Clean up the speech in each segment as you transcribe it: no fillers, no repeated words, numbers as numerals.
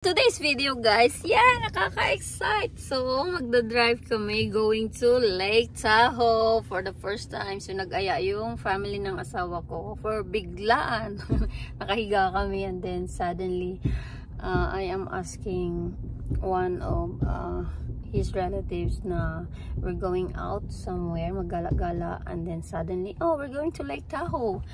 Today's video guys, nakaka-excite. So, magda-drive kami going to Lake Tahoe for the first time. So, nag-aya yung family ng asawa ko for biglaan. Nakahiga kami and then suddenly, I am asking one of his relatives na we're going out somewhere, maggala-gala, and then suddenly, oh, we're going to Lake Tahoe.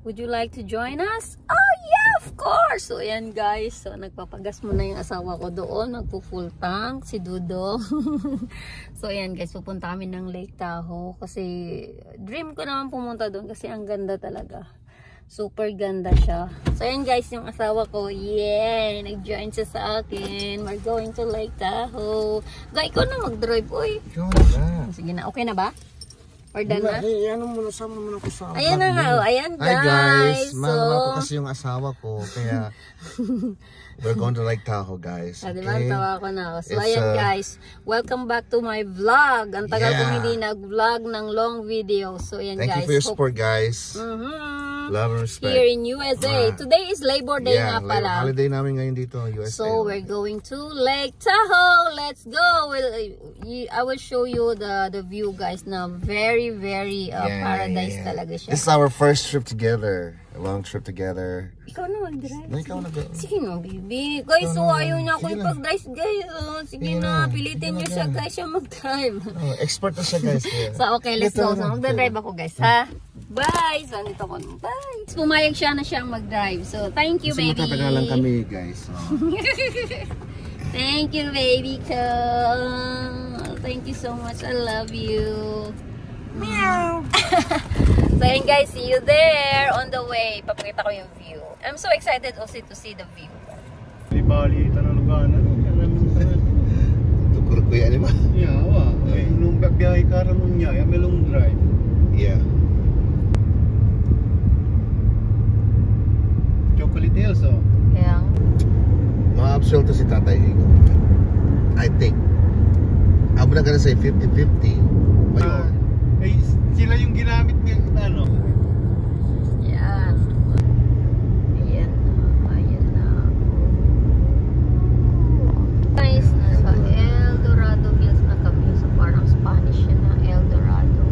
Would you like to join us? Oh yeah, of course! So ayan guys, so nagpapagas muna yung asawa ko doon, magpo-full tank si Dudo. So ayan guys, pupunta kami ng Lake Tahoe kasi dream ko naman pumunta doon kasi ang ganda talaga. Super ganda siya. So ayan guys, yung asawa ko, yeah, nag-join siya sa akin. We're going to Lake Tahoe. Guy, ikaw na mag-drive, oy. Ikaw na. Sige na, okay na ba? Or done na? Ano muna, sama muna ko sa ayan na nga, ayan guys. Hi guys, so, mahal ko kasi yung asawa ko, kaya we're going to Lake Tahoe guys. Okay? Diba, tawa ko na ako. So ayan guys, welcome back to my vlog. Ang tagal kong hindi nag-vlog ng long video. So ayan guys. Thank you for your support guys. Love and respect. Here in USA. Today is Labor Day nga pala. Holiday namin ngayon dito, USA. So we're going to Lake Tahoe. Let's go. I will show you the view guys na very paradise talaga siya. This is our first trip together. A long trip together. Ikaw na mag-drive. Ikaw na ba? Sige na, baby. Guys, so ayaw niya ako ipag-drive, guys. Sige na, pilitin niyo siya, guys, siya mag-drive. Expert na siya, guys. So, okay, let's go. So, mag-drive ako, guys, ha? Bye! So, nandito ko. Bye! Pumayag siya na siyang mag-drive. So, thank you, baby. Kasi matatagal kami, guys. Thank you, baby ko. Thank you so much. I love you. Meow! So, yun guys, see you there on the way. Papakita ko yung view. I'm so excited also to see the view. Bali, tanong lugar na. Tukur ko yan, di ba? Yeah, wow. Nung biyahe ka rin niya, may long drive. Yeah. Chocolate Hills, oh. Yeah. Ma-upsell to si Tatay Higo. I think. I'm not gonna say 50-50. Sila yung ginamit ng ano. Yan. Ayan na. Ayan na. Guys, nasa El Dorado Hills na kami. So parang Spanish yun na El Dorado.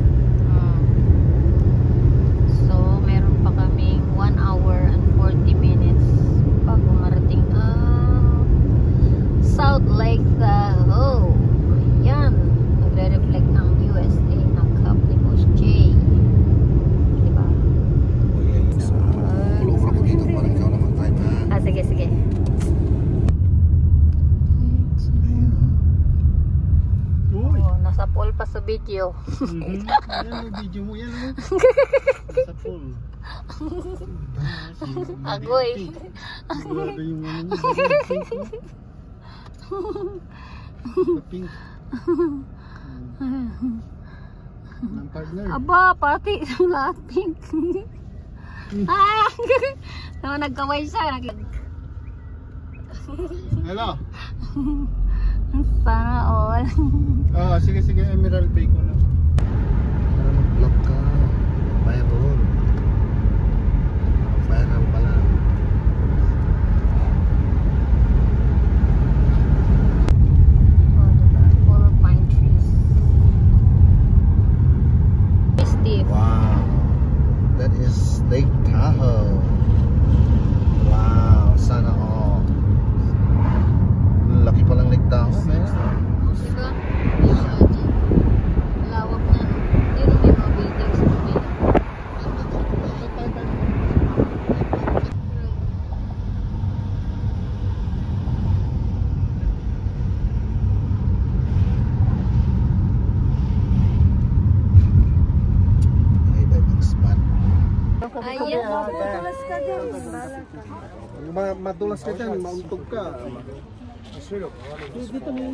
So meron pa kaming 1 hour and 40 minutes bago marating South Lake Tahoe. Ayan. Nagre-reflect ng USA ng Caplimos J. Diba? Sige. Oh, nasa pool pa sa video. Yan, video mo yan, oh. Sa pool. Agoy. Sigurado yung ano mo. Pink. Ng partner. Aba, pati lahat pink. So, nagkaway siya. Hello? Sana all. Sige, Emerald Bay ko na. Para mag-vlog ka. Viral. Viral pala. Full of pine trees. Steve. Wow. That is Lake Tahoe. Wow. Sana all. Laki palang Lake Tahoe, man. Diba? Lawak na. Hindi na may mga buildings. Ay, ibang spot. Ayan. Madulas ka dyan, mauntog ka. Dito mo.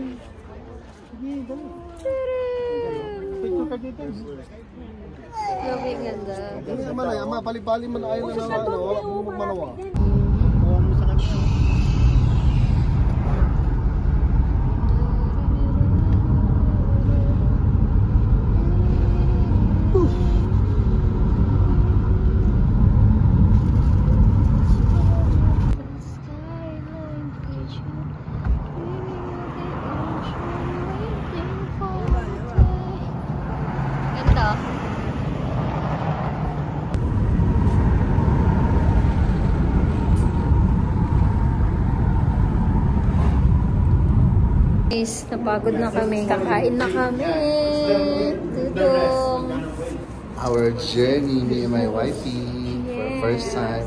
Sige, dali. Picture ka dito. Grabe ang ganda. Ama, bali-bali man ayaw na naman, wala mo magmanawa. Kuha mo sa kanya. Skyline picture. Guys, napagod na kami. Kakain na kami. Tudong. Our journey, me and my wifey, for the first time.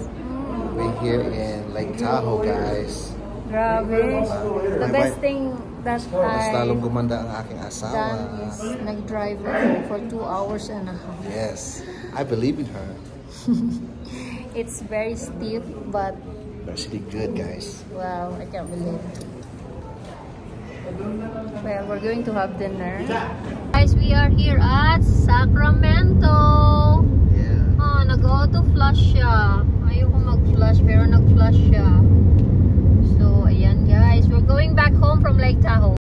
We're here in Lake Tahoe, guys. Grabe. The best thing that Mas I lalong gumanda ang aking asawa. done is nag-drive ako for 2 hours and a half. Yes, I believe in her. It's very steep, but But she did good, guys. wow, I can't believe it. Well, we're going to have dinner. Guys, we are here at Sacramento. Yeah. Oh, nag-auto flash siya. Ayoko mag-flash pero nag-flash siya.